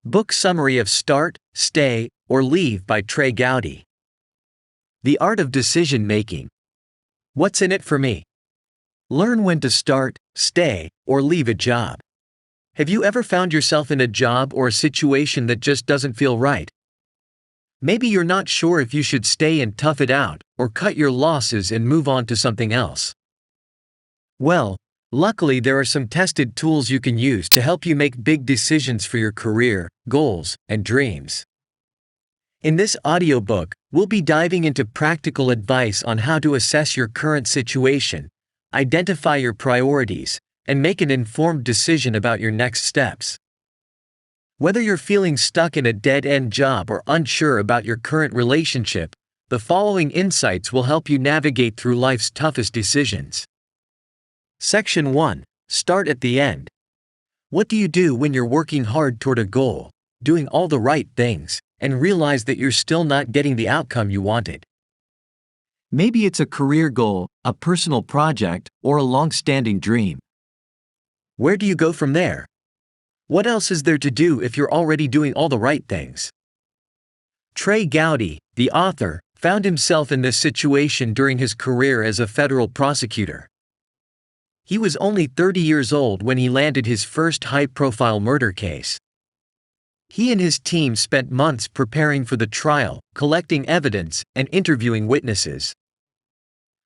Book summary of Start, Stay, or Leave by Trey Gowdy. The Art of Decision Making. What's in it for me? Learn when to start, stay, or leave a job. Have you ever found yourself in a job or a situation that just doesn't feel right? Maybe you're not sure if you should stay and tough it out, or cut your losses and move on to something else. Well, luckily there are some tested tools you can use to help you make big decisions for your career, goals, and dreams. In this audiobook, we'll be diving into practical advice on how to assess your current situation, identify your priorities, and make an informed decision about your next steps. Whether you're feeling stuck in a dead-end job or unsure about your current relationship, the following insights will help you navigate through life's toughest decisions. Section 1. Start at the end. What do you do when you're working hard toward a goal, doing all the right things, and realize that you're still not getting the outcome you wanted? Maybe it's a career goal, a personal project, or a long-standing dream. Where do you go from there? What else is there to do if you're already doing all the right things? Trey Gowdy, the author, found himself in this situation during his career as a federal prosecutor. He was only 30 years old when he landed his first high-profile murder case. He and his team spent months preparing for the trial, collecting evidence, and interviewing witnesses.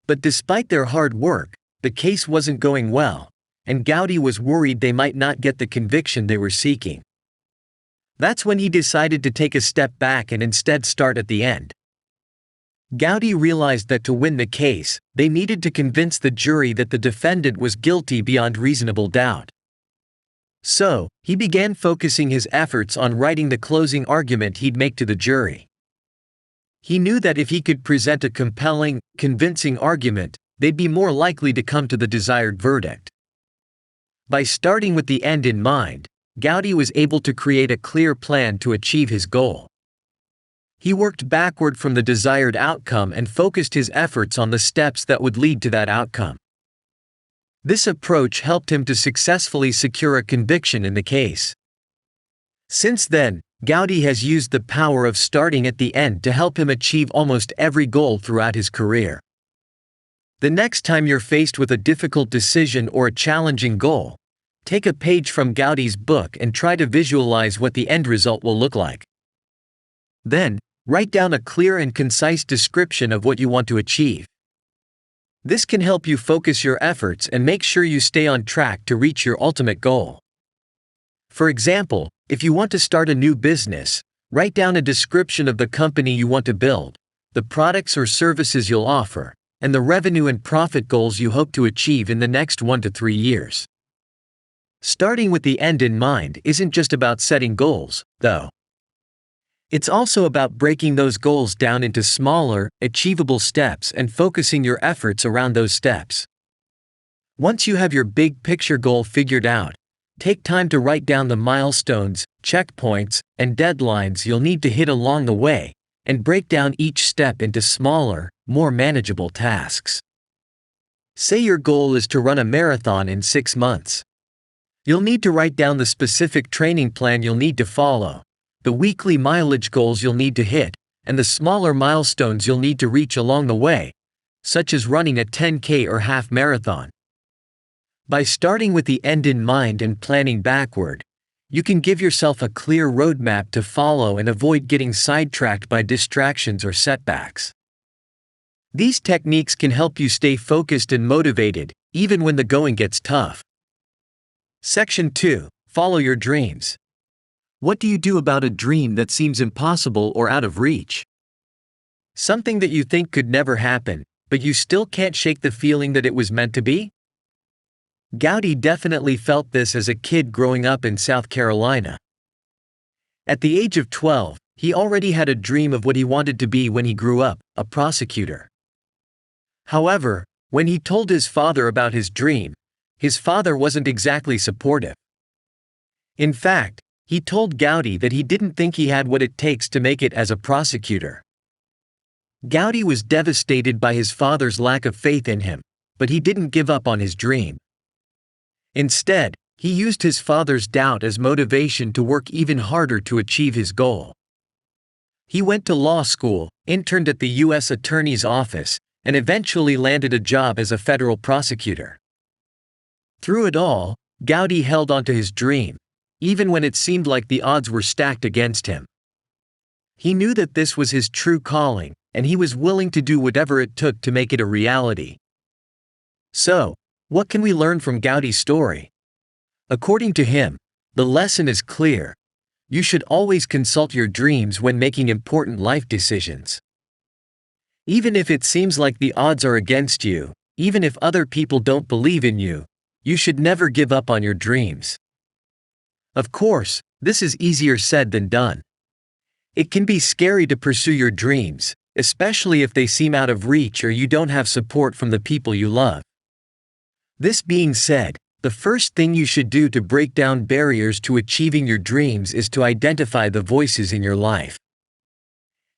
But despite their hard work, the case wasn't going well, and Gowdy was worried they might not get the conviction they were seeking. That's when he decided to take a step back and instead start at the end. Gowdy realized that to win the case, they needed to convince the jury that the defendant was guilty beyond reasonable doubt. So, he began focusing his efforts on writing the closing argument he'd make to the jury. He knew that if he could present a compelling, convincing argument, they'd be more likely to come to the desired verdict. By starting with the end in mind, Gowdy was able to create a clear plan to achieve his goal. He worked backward from the desired outcome and focused his efforts on the steps that would lead to that outcome. This approach helped him to successfully secure a conviction in the case. Since then, Gowdy has used the power of starting at the end to help him achieve almost every goal throughout his career. The next time you're faced with a difficult decision or a challenging goal, take a page from Gowdy's book and try to visualize what the end result will look like. Then, write down a clear and concise description of what you want to achieve. This can help you focus your efforts and make sure you stay on track to reach your ultimate goal. For example, if you want to start a new business, write down a description of the company you want to build, the products or services you'll offer, and the revenue and profit goals you hope to achieve in the next 1 to 3 years. Starting with the end in mind isn't just about setting goals, though. It's also about breaking those goals down into smaller, achievable steps and focusing your efforts around those steps. Once you have your big picture goal figured out, take time to write down the milestones, checkpoints, and deadlines you'll need to hit along the way, and break down each step into smaller, more manageable tasks. Say your goal is to run a marathon in 6 months. You'll need to write down the specific training plan you'll need to follow, the weekly mileage goals you'll need to hit, and the smaller milestones you'll need to reach along the way, such as running a 10K or half marathon. By starting with the end in mind and planning backward, you can give yourself a clear roadmap to follow and avoid getting sidetracked by distractions or setbacks. These techniques can help you stay focused and motivated, even when the going gets tough. Section 2. Follow your dreams. What do you do about a dream that seems impossible or out of reach? Something that you think could never happen, but you still can't shake the feeling that it was meant to be? Gowdy definitely felt this as a kid growing up in South Carolina. At the age of 12, he already had a dream of what he wanted to be when he grew up, a prosecutor. However, when he told his father about his dream, his father wasn't exactly supportive. In fact, he told Gowdy that he didn't think he had what it takes to make it as a prosecutor. Gowdy was devastated by his father's lack of faith in him, but he didn't give up on his dream. Instead, He used his father's doubt as motivation to work even harder to achieve his goal. He went to law school, interned at the U.S. Attorney's Office, and eventually landed a job as a federal prosecutor. Through it all, Gowdy held onto his dream, even when it seemed like the odds were stacked against him. He knew that this was his true calling, and he was willing to do whatever it took to make it a reality. So, what can we learn from Gowdy's story? According to him, the lesson is clear. You should always consult your dreams when making important life decisions. Even if it seems like the odds are against you, even if other people don't believe in you, you should never give up on your dreams. Of course, this is easier said than done. It can be scary to pursue your dreams, especially if they seem out of reach or you don't have support from the people you love. This being said, the first thing you should do to break down barriers to achieving your dreams is to identify the voices in your life.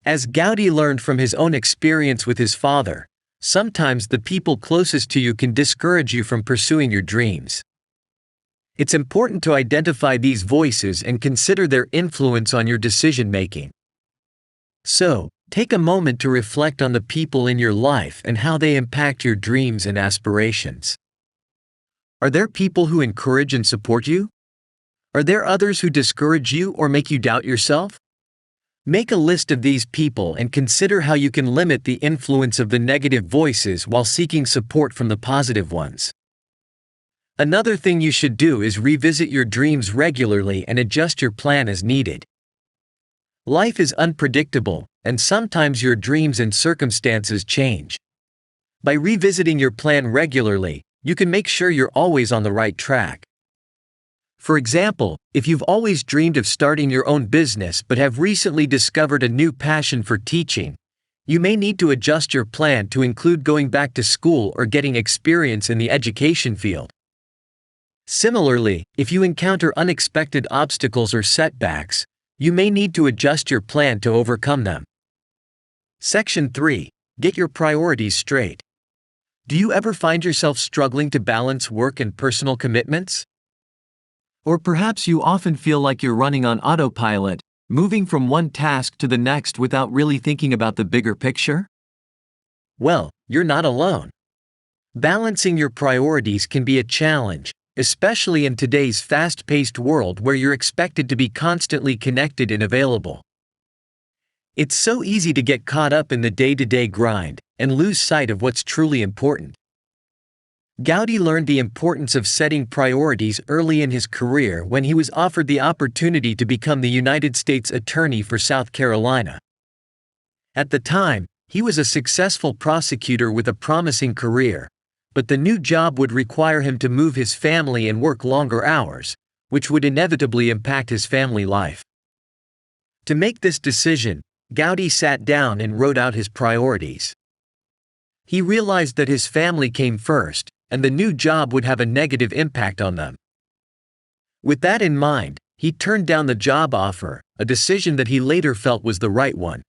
As Gowdy learned from his own experience with his father, sometimes the people closest to you can discourage you from pursuing your dreams. It's important to identify these voices and consider their influence on your decision-making. So, take a moment to reflect on the people in your life and how they impact your dreams and aspirations. Are there people who encourage and support you? Are there others who discourage you or make you doubt yourself? Make a list of these people and consider how you can limit the influence of the negative voices while seeking support from the positive ones. Another thing you should do is revisit your dreams regularly and adjust your plan as needed. Life is unpredictable, and sometimes your dreams and circumstances change. By revisiting your plan regularly, you can make sure you're always on the right track. For example, if you've always dreamed of starting your own business but have recently discovered a new passion for teaching, you may need to adjust your plan to include going back to school or getting experience in the education field. Similarly, if you encounter unexpected obstacles or setbacks, you may need to adjust your plan to overcome them. Section 3. Get your priorities straight. Do you ever find yourself struggling to balance work and personal commitments? Or perhaps you often feel like you're running on autopilot, moving from one task to the next without really thinking about the bigger picture? Well, you're not alone. Balancing your priorities can be a challenge, especially in today's fast-paced world where you're expected to be constantly connected and available. It's so easy to get caught up in the day-to-day grind and lose sight of what's truly important. Gowdy learned the importance of setting priorities early in his career when he was offered the opportunity to become the United States Attorney for South Carolina. At the time, he was a successful prosecutor with a promising career, but the new job would require him to move his family and work longer hours, which would inevitably impact his family life. To make this decision, Gowdy sat down and wrote out his priorities. He realized that his family came first, and the new job would have a negative impact on them. With that in mind, he turned down the job offer, a decision that he later felt was the right one.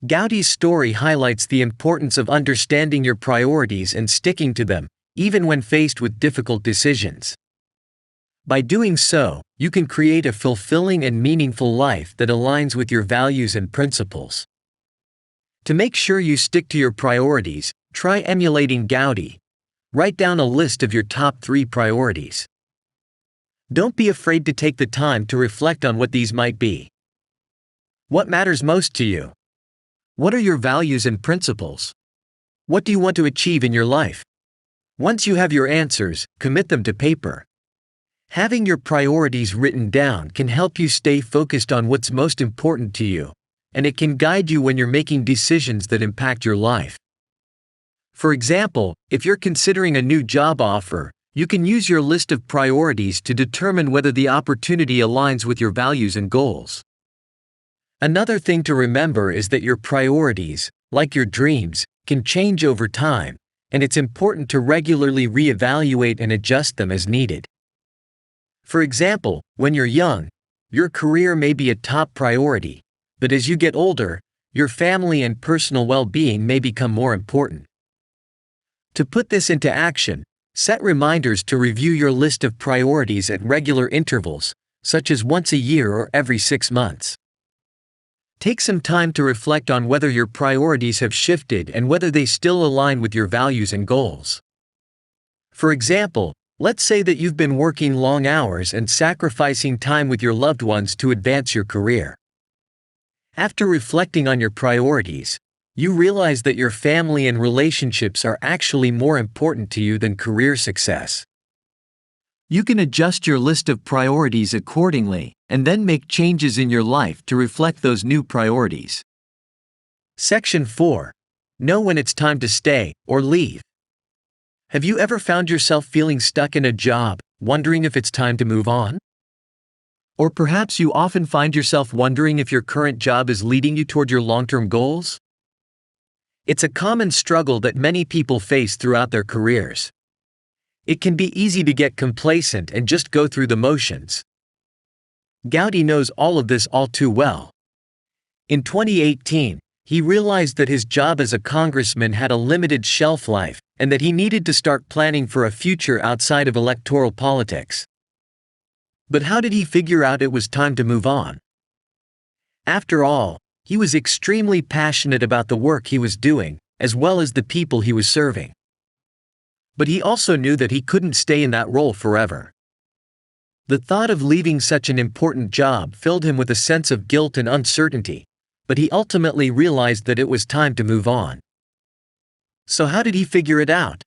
Gowdy's story highlights the importance of understanding your priorities and sticking to them, even when faced with difficult decisions. By doing so, you can create a fulfilling and meaningful life that aligns with your values and principles. To make sure you stick to your priorities, try emulating Gowdy. Write down a list of your top 3 priorities. Don't be afraid to take the time to reflect on what these might be. What matters most to you? What are your values and principles? What do you want to achieve in your life? Once you have your answers, commit them to paper. Having your priorities written down can help you stay focused on what's most important to you, and it can guide you when you're making decisions that impact your life. For example, if you're considering a new job offer, you can use your list of priorities to determine whether the opportunity aligns with your values and goals. Another thing to remember is that your priorities, like your dreams, can change over time, and it's important to regularly reevaluate and adjust them as needed. For example, when you're young, your career may be a top priority, but as you get older, your family and personal well-being may become more important. To put this into action, Set reminders to review your list of priorities at regular intervals, such as once a year or every 6 months. Take some time to reflect on whether your priorities have shifted and whether they still align with your values and goals. For example, let's say that you've been working long hours and sacrificing time with your loved ones to advance your career. After reflecting on your priorities, you realize that your family and relationships are actually more important to you than career success. You can adjust your list of priorities accordingly, and then make changes in your life to reflect those new priorities. Section 4. Know when it's time to stay or leave. Have you ever found yourself feeling stuck in a job, wondering if it's time to move on? Or perhaps you often find yourself wondering if your current job is leading you toward your long-term goals? It's a common struggle that many people face throughout their careers. It can be easy to get complacent and just go through the motions. Gowdy knows all of this all too well. In 2018, he realized that his job as a congressman had a limited shelf life, and that he needed to start planning for a future outside of electoral politics. But how did he figure out it was time to move on? After all, he was extremely passionate about the work he was doing, as well as the people he was serving. But he also knew that he couldn't stay in that role forever. The thought of leaving such an important job filled him with a sense of guilt and uncertainty, but he ultimately realized that it was time to move on. So how did he figure it out?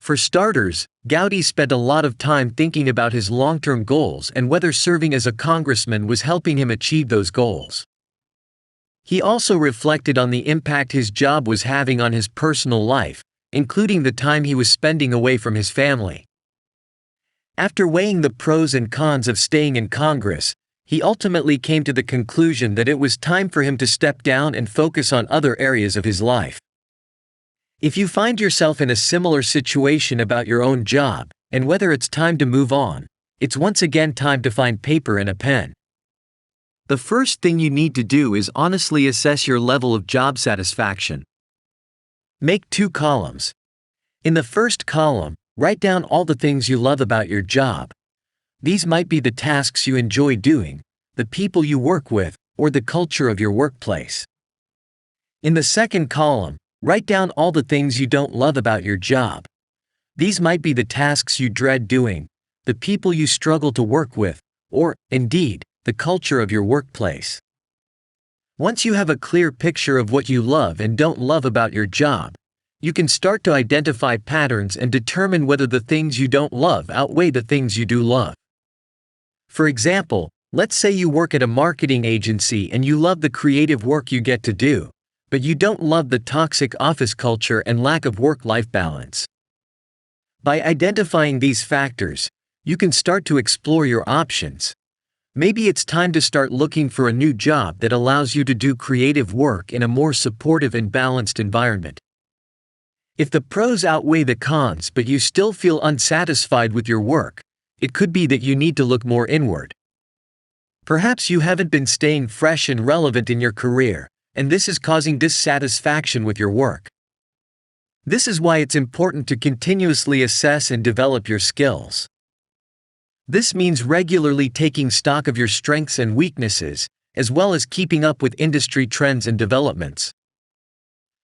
For starters, Gowdy spent a lot of time thinking about his long-term goals and whether serving as a congressman was helping him achieve those goals. He also reflected on the impact his job was having on his personal life, including the time he was spending away from his family. After weighing the pros and cons of staying in Congress, he ultimately came to the conclusion that it was time for him to step down and focus on other areas of his life. If you find yourself in a similar situation about your own job, and whether it's time to move on, it's once again time to find paper and a pen. The first thing you need to do is honestly assess your level of job satisfaction. Make 2 columns. In the first column, write down all the things you love about your job. These might be the tasks you enjoy doing, the people you work with, or the culture of your workplace. In the second column, write down all the things you don't love about your job. These might be the tasks you dread doing, the people you struggle to work with, or, indeed, the culture of your workplace. Once you have a clear picture of what you love and don't love about your job, you can start to identify patterns and determine whether the things you don't love outweigh the things you do love. For example, let's say you work at a marketing agency and you love the creative work you get to do, but you don't love the toxic office culture and lack of work-life balance. By identifying these factors, you can start to explore your options. Maybe it's time to start looking for a new job that allows you to do creative work in a more supportive and balanced environment. If the pros outweigh the cons but you still feel unsatisfied with your work, it could be that you need to look more inward. Perhaps you haven't been staying fresh and relevant in your career, and this is causing dissatisfaction with your work. This is why it's important to continuously assess and develop your skills. This means regularly taking stock of your strengths and weaknesses, as well as keeping up with industry trends and developments.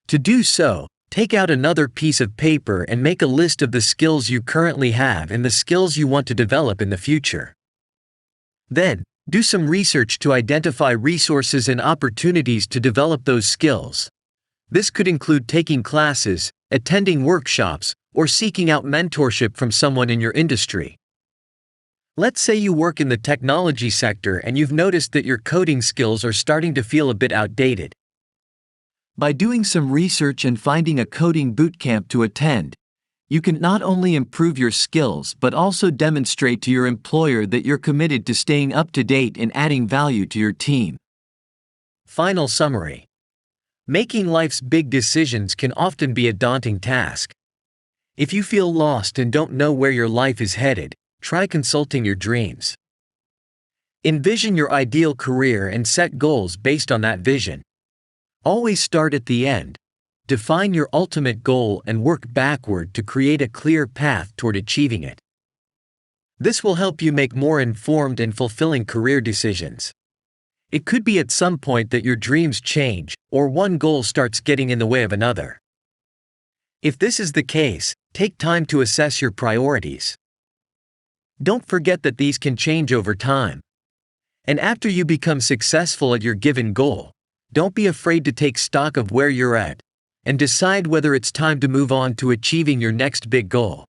To do so, take out another piece of paper and make a list of the skills you currently have and the skills you want to develop in the future. Then, do some research to identify resources and opportunities to develop those skills. This could include taking classes, attending workshops, or seeking out mentorship from someone in your industry. Let's say you work in the technology sector and you've noticed that your coding skills are starting to feel a bit outdated. By doing some research and finding a coding bootcamp to attend, you can not only improve your skills but also demonstrate to your employer that you're committed to staying up to date and adding value to your team. Final summary. Making life's big decisions can often be a daunting task. If you feel lost and don't know where your life is headed, try consulting your dreams. Envision your ideal career and set goals based on that vision. Always start at the end. define your ultimate goal and work backward to create a clear path toward achieving it. This will help you make more informed and fulfilling career decisions. It could be at some point that your dreams change, or one goal starts getting in the way of another. If this is the case, take time to assess your priorities. Don't forget that these can change over time. And after you become successful at your given goal, don't be afraid to take stock of where you're at and decide whether it's time to move on to achieving your next big goal.